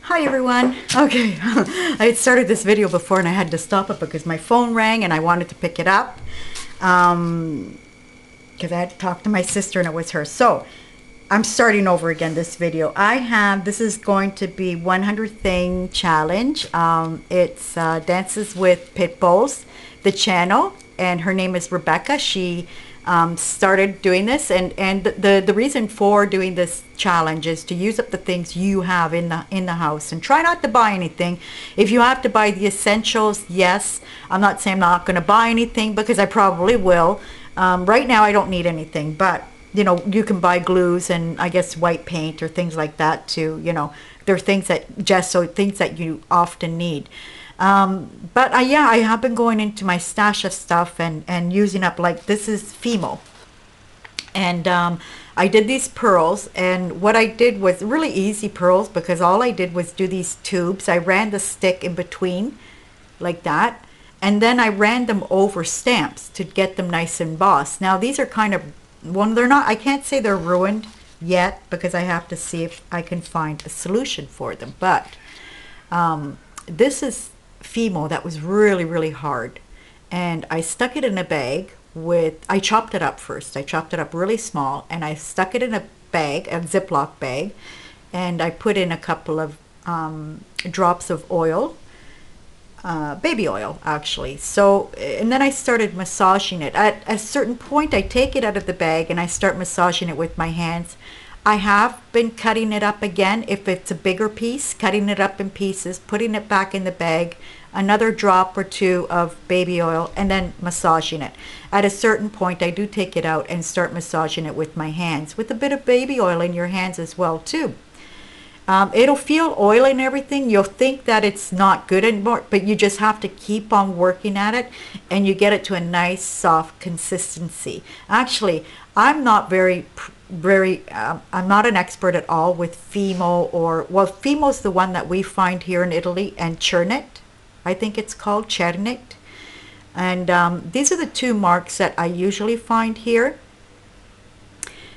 Hi everyone. Okay, I had started this video before and I had to stop it because my phone rang and I wanted to pick it up because I had to talk to my sister and it was her. So I'm starting over again this video. This is going to be 100 Thing Challenge. It's Dances with Pitbulls, the channel, and her name is Rebecca. She started doing this, and the reason for doing this challenge is to use up the things you have in the house and try not to buy anything. If you have to buy the essentials, yes. I'm not saying I'm not going to buy anything because I probably will. Right now I don't need anything, but you know, you can buy glues and I guess white paint or things like that too. You know, there are things that gesso, things that you often need. Yeah, I have been going into my stash of stuff and using up, like, this is Fimo. And I did these pearls, and what I did was really easy pearls because all I did was do these tubes. I ran the stick in between like that, and then I ran them over stamps to get them nice and embossed. Now these are kind of, well, they're not, I can't say they're ruined yet because I have to see if I can find a solution for them. But this is Fimo that was really hard, and I stuck it in a bag with, I chopped it up first. I chopped it up really small and I stuck it in a bag, a Ziploc bag, and I put in a couple of drops of oil, baby oil actually. So, and then I started massaging it. At a certain point I take it out of the bag and I start massaging it with my hands. I have been cutting it up again if it's a bigger piece, cutting it up in pieces, putting it back in the bag, another drop or two of baby oil, and then massaging it. At a certain point I do take it out and start massaging it with my hands, with a bit of baby oil in your hands as well too. It'll feel oily and everything. You'll think that it's not good anymore, but you just have to keep on working at it and you get it to a nice soft consistency. Actually, I'm not I'm not an expert at all with Fimo, or, well, Fimo's the one that we find here in Italy, and Cernit, I think it's called Cernit. And these are the two marks that I usually find here.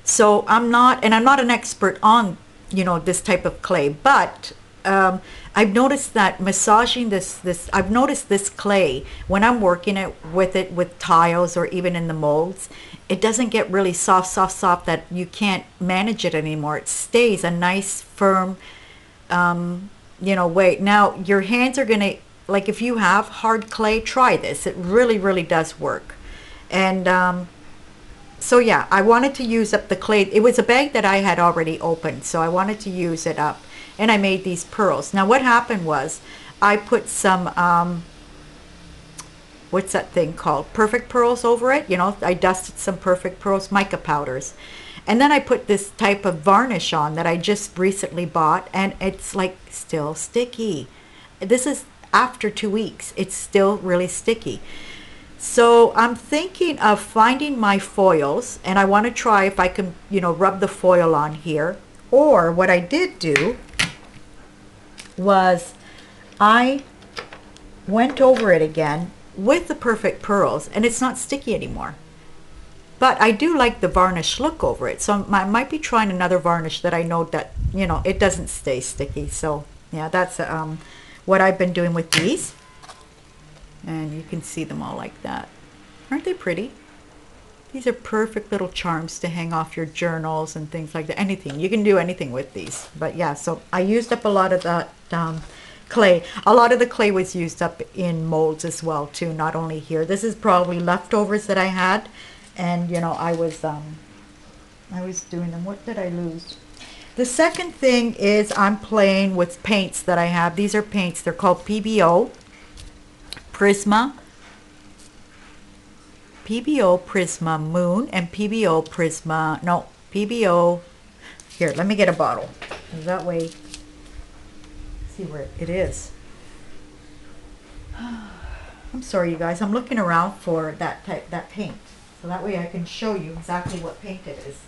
So I'm not an expert on, you know, this type of clay, but I've noticed that massaging I've noticed this clay, when I'm working with tiles or even in the molds, it doesn't get really soft that you can't manage it anymore. It stays a nice firm, you know, way. Now your hands are gonna, like, if you have hard clay, try this. It really does work. And so yeah, I wanted to use up the clay. It was a bag that I had already opened, so I wanted to use it up, and I made these pearls. Now what happened was I put some what's that thing called, perfect pearls over it. You know, I dusted some perfect pearls mica powders, and then I put this type of varnish on that I just recently bought, and it's like still sticky. This is after 2 weeks. It's still really sticky. So I'm thinking of finding my foils, and I want to try if I can, you know, rub the foil on here. Or what I did do was I went over it again with the perfect pearls, and it's not sticky anymore. But I do like the varnish look over it, so I might be trying another varnish that I know that, you know, it doesn't stay sticky. So yeah, that's what I've been doing with these. And you can see them all like that. Aren't they pretty? These are perfect little charms to hang off your journals and things like that. Anything. You can do anything with these. But yeah, so I used up a lot of that clay. A lot of the clay was used up in molds as well too, not only here. This is probably leftovers that I had. And you know, I was doing them. What did I lose? The second thing is I'm playing with paints that I have. These are paints. They're called PBO Prisma, PBO Prisma Moon, and PBO Prisma, no, PBO, here, let me get a bottle. That way, see where it is. I'm sorry, you guys, I'm looking around for that paint. So that way I can show you exactly what paint it is.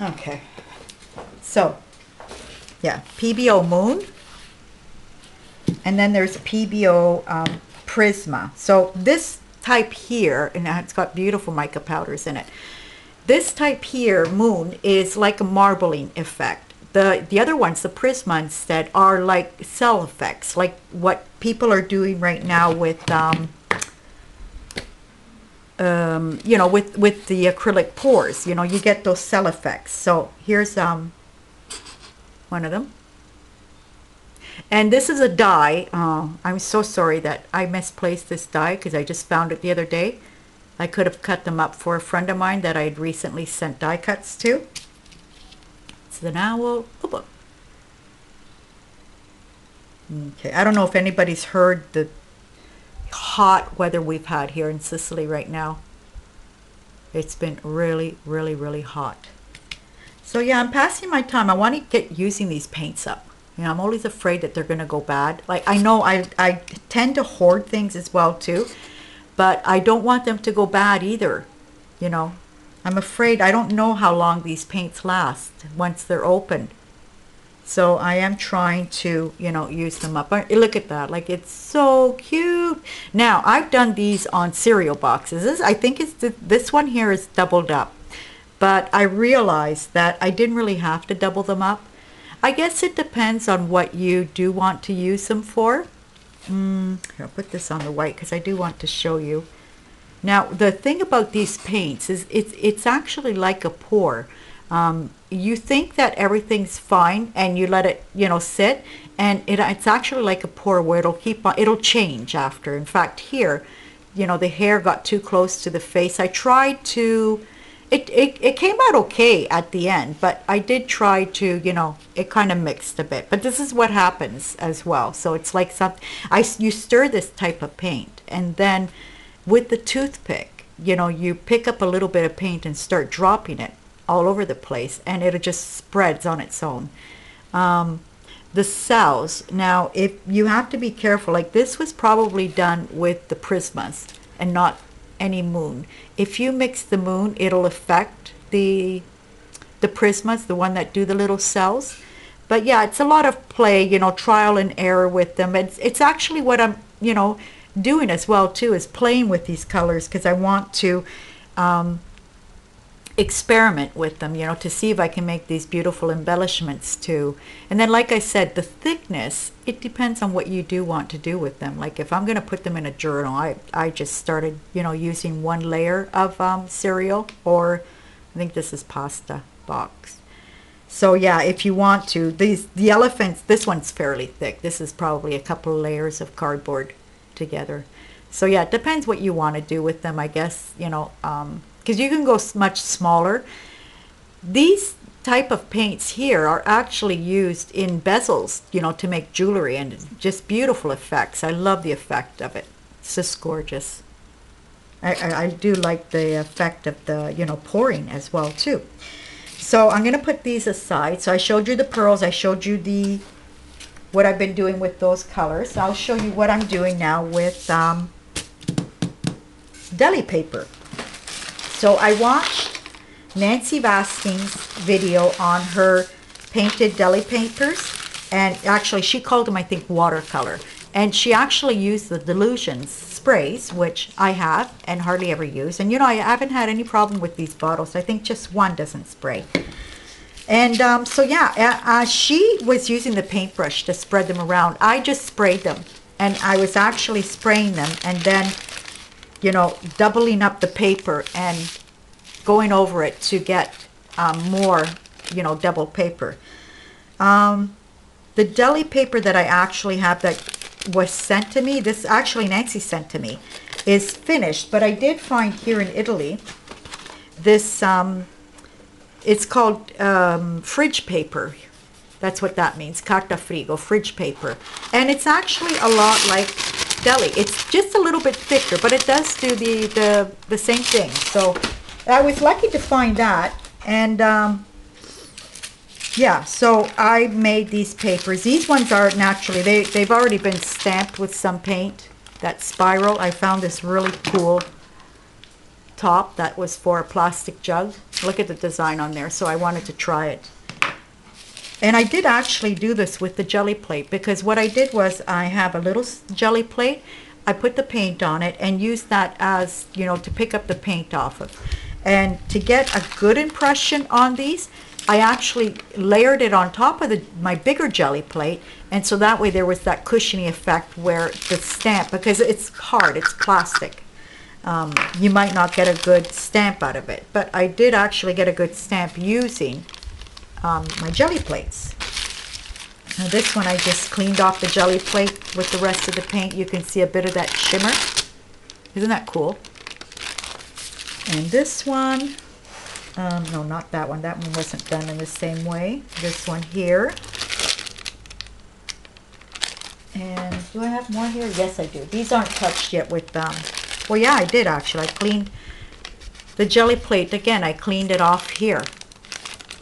Okay, so yeah, PBO Moon, and then there's PBO Prisma. So this type here, and it's got beautiful mica powders in it. this type here, moon, is like a marbling effect. The other ones, the Prisma instead, are like cell effects, like what people are doing right now with you know, with the acrylic pours. You know, you get those cell effects. So here's one of them. And this is a die. I'm so sorry that I misplaced this die because I just found it the other day. I could have cut them up for a friend of mine that I had recently sent die cuts to. It's an owl. Oh, okay, I don't know if anybody's heard the hot weather we've had here in Sicily right now. It's been really, really, really hot. So yeah, I'm passing my time. I want to get using these paints up. You know, I'm always afraid that they're going to go bad. Like, I know I tend to hoard things as well too, but I don't want them to go bad either. You know, I'm afraid I don't know how long these paints last once they're opened. So I am trying to, you know, use them up. Look at that. Like, it's so cute. Now, I've done these on cereal boxes. I think this one here is doubled up. But I realized that I didn't really have to double them up. I guess it depends on what you do want to use them for. Here, I'll put this on the white because I do want to show you. Now, the thing about these paints is it's actually like a pour. You think that everything's fine and you let it, you know, sit, and it's actually like a pour where it'll keep on, it'll change after. In fact, here, you know, the hair got too close to the face. I tried to, it came out okay at the end, but I did try to, you know, it kind of mixed a bit. But this is what happens as well. So it's like something, you stir this type of paint, and then with the toothpick, you know, you pick up a little bit of paint and start dropping it all over the place, and it just spreads on its own. The cells, now, if you have to be careful, like this was probably done with the Prismas and not any moon. If you mix the moon, it'll affect the Prismas, the one that do the little cells. But yeah, it's a lot of play, you know, trial and error with them. It's actually what I'm, you know, doing as well too, is playing with these colors, because I want to experiment with them, you know, to see if I can make these beautiful embellishments too. And then, like I said, the thickness, it depends on what you do want to do with them. Like if I'm going to put them in a journal, I just started, you know, using one layer of cereal, or I think this is pasta box. So yeah, if you want to, the elephants, this one's fairly thick. This is probably a couple of layers of cardboard together. So yeah, it depends what you want to do with them, I guess, you know, because you can go much smaller. These type of paints here are actually used in bezels, you know, to make jewelry, and just beautiful effects. I love the effect of it. It's just gorgeous. I do like the effect of the, you know, pouring as well too. So I'm going to put these aside. So I showed you the pearls. I showed you what I've been doing with those colors. I'll show you what I'm doing now with deli paper. So I watched Nancy Basking's video on her painted deli papers, and actually she called them, I think, watercolor. And she actually used the Delusions sprays, which I have and hardly ever use. And you know, I haven't had any problem with these bottles. I think just one doesn't spray. And so yeah, she was using the paintbrush to spread them around. I just sprayed them, and I was actually spraying them and then, you know, doubling up the paper and going over it to get more, you know, double paper. The deli paper that I actually have that was sent to me, this actually Nancy sent to me, is finished. But I did find here in Italy this, it's called fridge paper. That's what that means, carta frigo, fridge paper. And it's actually a lot like deli. It's just a little bit thicker, but it does do the same thing. So I was lucky to find that. And yeah, so I made these papers. These ones are naturally, they've already been stamped with some paint. That spiral, I found this really cool top that was for a plastic jug. Look at the design on there, so I wanted to try it. And I did actually do this with the jelly plate, because what I did was I have a little jelly plate. I put the paint on it and used that as, you know, to pick up the paint off of. And to get a good impression on these, I actually layered it on top of my bigger jelly plate, and so that way there was that cushiony effect where the stamp, because it's hard, it's plastic, you might not get a good stamp out of it, but I did actually get a good stamp using my jelly plates. Now this one I just cleaned off the jelly plate with the rest of the paint. You can see a bit of that shimmer. Isn't that cool? And this one, no, not that one. That one wasn't done in the same way. This one here. And do I have more here? Yes, I do. These aren't touched yet with, well, yeah, I did actually. I cleaned the jelly plate. Again, I cleaned it off here.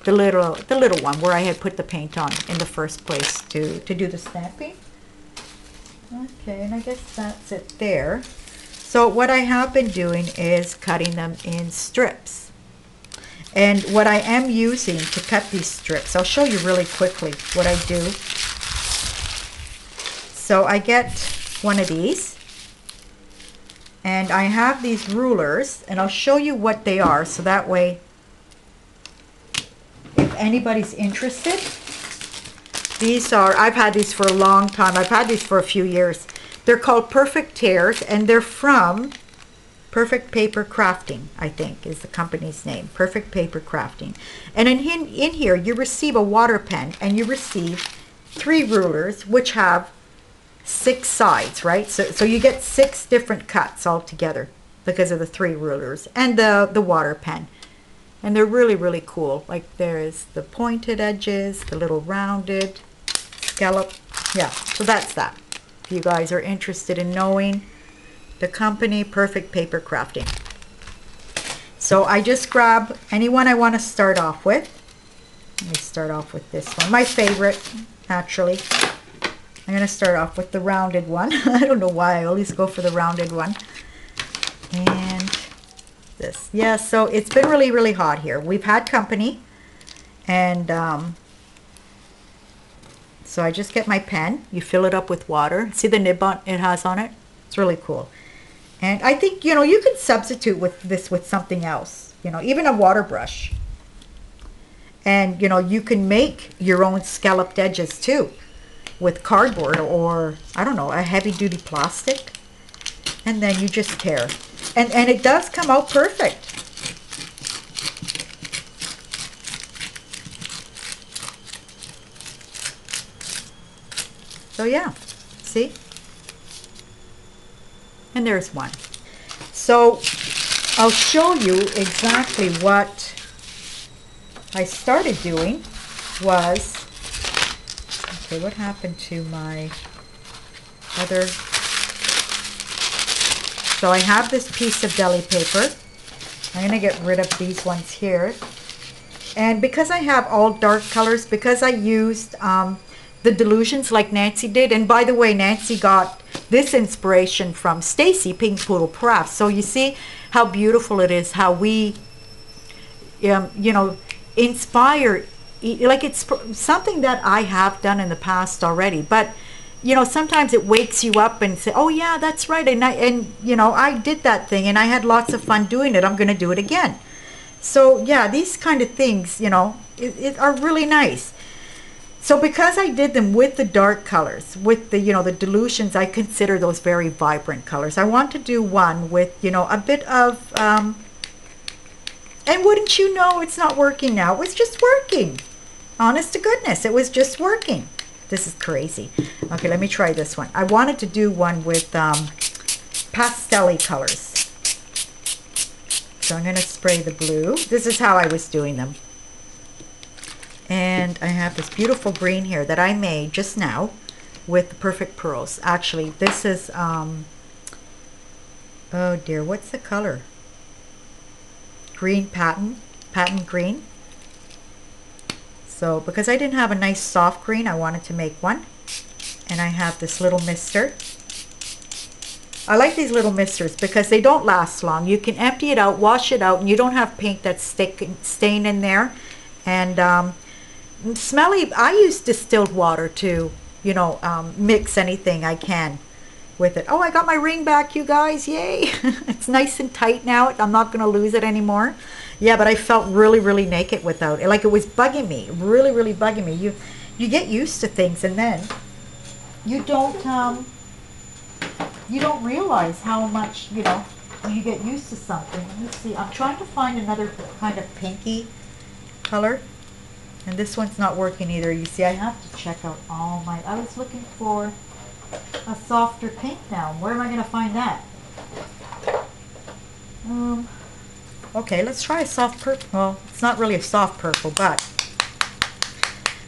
The little one where I had put the paint on in the first place to do the stamping. Okay, and I guess that's it there. So what I have been doing is cutting them in strips. And what I am using to cut these strips, I'll show you really quickly what I do. So I get one of these, and I have these rulers, and I'll show you what they are, so that way if anybody's interested. These are, I've had these for a long time. I've had these for a few years. They're called Perfect Tears, and they're from Perfect Paper Crafting, I think is the company's name. Perfect Paper Crafting. And in here, you receive a water pen, and you receive 3 rulers, which have 6 sides, right? So you get 6 different cuts all together because of the 3 rulers and the water pen. And they're really, really cool. Like there is the pointed edges, the little rounded scallop. Yeah, so that's that. If you guys are interested in knowing the company, Perfect Paper Crafting. So I just grab anyone I want to start off with. Let me start off with this one. My favorite, actually. I'm going to start off with the rounded one. I don't know why I always go for the rounded one. And this. Yeah, so it's been really, really hot here. We've had company. And so I just get my pen. You fill it up with water. See the nib it has on it? It's really cool. And I think, you know, you can substitute with this with something else. You know, even a water brush. And, you know, you can make your own scalloped edges too. With cardboard or, I don't know, a heavy-duty plastic. And then you just tear. And it does come out perfect. So yeah, see? And there's one. So I'll show you exactly what I started doing was, okay, what happened to my other, so I have this piece of deli paper. I'm going to get rid of these ones here. And because I have all dark colors, because I used the Delusions like Nancy did, and by the way, Nancy got this inspiration from Stacy, Pink Poodle Crafts. So you see how beautiful it is, how we, you know, inspire, like it's something that I have done in the past already, but you know, sometimes it wakes you up and say, oh yeah, that's right, and you know, I did that thing and I had lots of fun doing it, I'm going to do it again. So yeah, these kind of things, you know, are really nice. So because I did them with the dark colors, with the, you know, the Delusions, I consider those very vibrant colors. I want to do one with, you know, a bit of, and wouldn't you know, it's not working now. It was just working. Honest to goodness, it was just working. This is crazy. Okay, let me try this one. I wanted to do one with pastel-y colors. So I'm going to spray the blue. This is how I was doing them. And I have this beautiful green here that I made just now with the Perfect Pearls. Actually, this is, oh dear, what's the color? Green patent green. So because I didn't have a nice soft green, I wanted to make one. And I have this little mister. I like these little misters because they don't last long. You can empty it out, wash it out, and you don't have paint that's staying in there. And smelly, I use distilled water to, you know, mix anything I can with it. Oh, I got my ring back, you guys. Yay. It's nice and tight now. I'm not going to lose it anymore. Yeah, but I felt really, really naked without it. Like it was bugging me. Really, really bugging me. You get used to things and then you don't realize how much, you know, when you get used to something. Let me see. I'm trying to find another kind of pinky color. And this one's not working either. You see, I have to check out all my... I was looking for a softer pink now. Where am I going to find that? Okay, let's try a soft purple. Well, it's not really a soft purple, but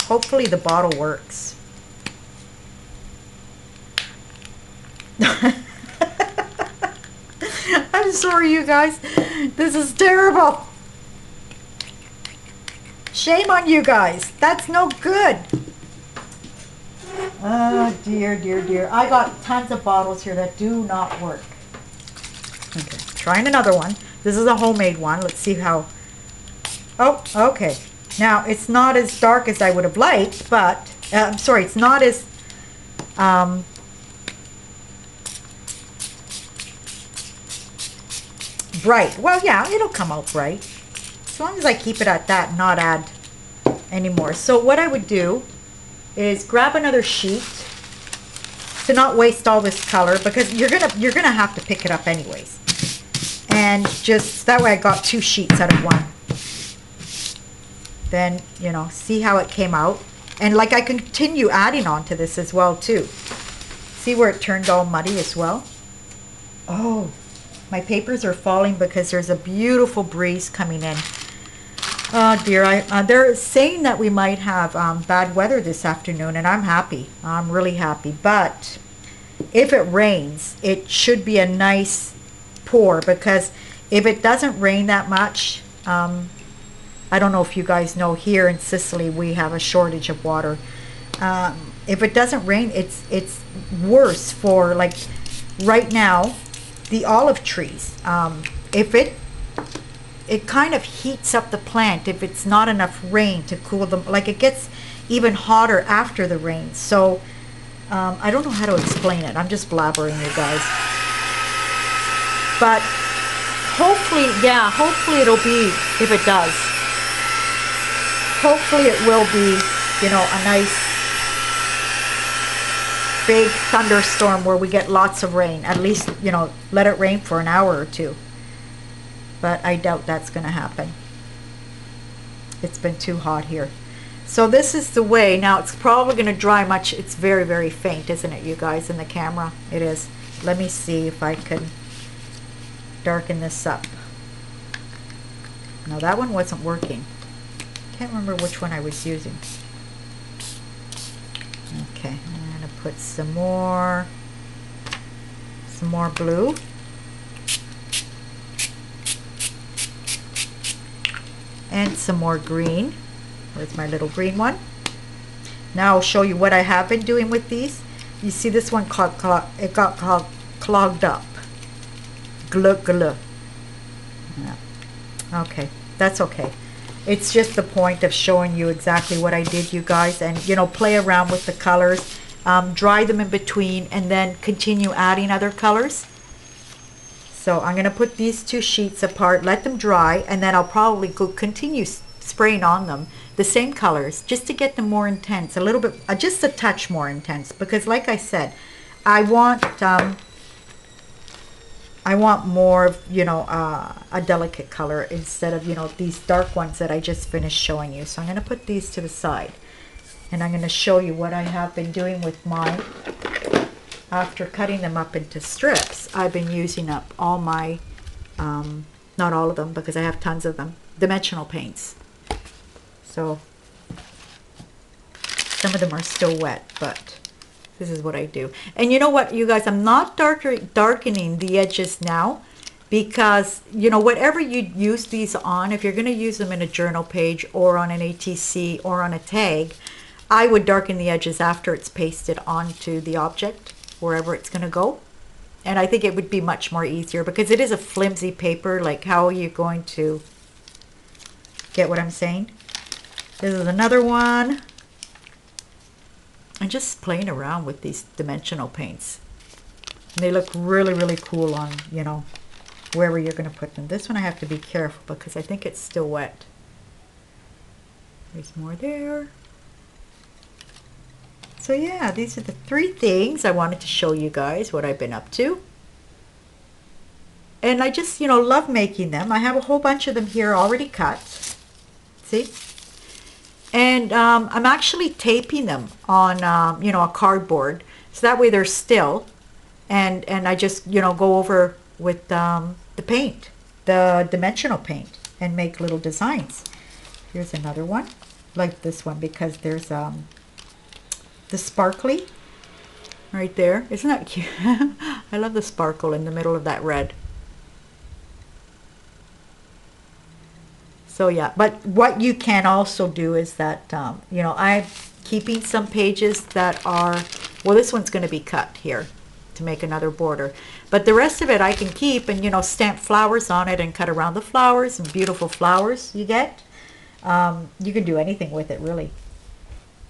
hopefully the bottle works. I'm sorry, you guys. This is terrible. Shame on you guys. That's no good. Oh, dear, dear, dear. I got tons of bottles here that do not work. Okay, trying another one. This is a homemade one. Let's see how... Oh, okay. Now, it's not as dark as I would have liked, but... I'm sorry, it's not as... bright. Well, yeah, it'll come out bright. As long as I keep it at that, not add anymore. So what I would do is grab another sheet to not waste all this color, because you're gonna have to pick it up anyways. And just that way I got 2 sheets out of one. Then, you know, see how it came out. And like I continue adding on to this as well too. See where it turned all muddy as well? Oh, my papers are falling because there's a beautiful breeze coming in. Oh dear, they're saying that we might have bad weather this afternoon, and I'm happy. I'm really happy. But if it rains, it should be a nice pour, because if it doesn't rain that much, I don't know if you guys know, here in Sicily we have a shortage of water. If it doesn't rain, it's worse for, like, right now, the olive trees. If it kind of heats up the plant if it's not enough rain to cool them. Like, it gets even hotter after the rain. So I don't know how to explain it. I'm just blabbering, you guys. But hopefully, yeah, hopefully it'll be, if it does, hopefully it will be, you know, a nice big thunderstorm where we get lots of rain. At least, you know, let it rain for an hour or two. But I doubt that's going to happen. It's been too hot here. So this is the way. Now it's probably going to dry much. It's very, very faint, isn't it, you guys, in the camera? It is. Let me see if I can darken this up. No, that one wasn't working. Can't remember which one I was using. Okay, I'm going to put some more blue. And some more green. Where's my little green one? Now I'll show you what I have been doing with these. You see this one it got clogged up. Glug glug. Yeah. Okay, that's okay. It's just the point of showing you exactly what I did, you guys, and, you know, play around with the colors, dry them in between, and then continue adding other colors. So I'm going to put these 2 sheets apart, let them dry, and then I'll probably continue spraying on them the same colors just to get them more intense, a little bit, just a touch more intense, because like I said, I want more, you know, a delicate color instead of, you know, these dark ones that I just finished showing you. So I'm going to put these to the side, and I'm going to show you what I have been doing with mine. After cutting them up into strips, I've been using up all my, not all of them because I have tons of them, dimensional paints. So some of them are still wet, but this is what I do. And you know what, you guys, I'm not darkening the edges now, because, you know, whatever you use these on, if you're going to use them in a journal page or on an ATC or on a tag, I would darken the edges after it's pasted onto the object, wherever it's going to go. And I think it would be much more easier, because it is a flimsy paper. Like, how are you going to get what I'm saying? This is another one. I'm just playing around with these dimensional paints. And they look really, really cool on, you know, wherever you're going to put them. This one I have to be careful because I think it's still wet. There's more there. So yeah, these are the 3 things I wanted to show you guys what I've been up to. And I just, you know, love making them. I have a whole bunch of them here already cut. See? And I'm actually taping them on, you know, a cardboard. So that way they're still. And I just, you know, go over with the paint, the dimensional paint, and make little designs. Here's another one, like this one, because there's the sparkly right there. Isn't that cute? I love the sparkle in the middle of that red. So yeah, but what you can also do is that, you know, I'm keeping some pages that are, well, this one's going to be cut here to make another border. But the rest of it I can keep and, you know, stamp flowers on it and cut around the flowers and beautiful flowers you get. You can do anything with it, really,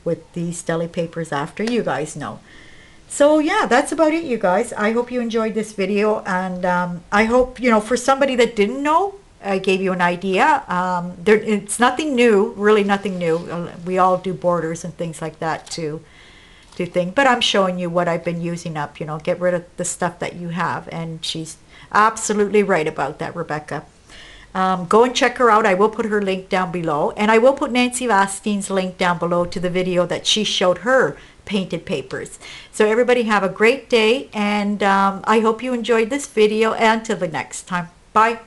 with these deli papers after, you guys know. So yeah, that's about it, you guys. I hope you enjoyed this video, and I hope, you know, for somebody that didn't know, I gave you an idea. It's nothing new, really nothing new. We all do borders and things like that too, but I'm showing you what I've been using up, you know, get rid of the stuff that you have. And she's absolutely right about that, Rebecca. Go and check her out. I will put her link down below, and I will put Nancy Vasteen's link down below to the video that she showed her painted papers. So everybody have a great day, and I hope you enjoyed this video, and until the next time, bye.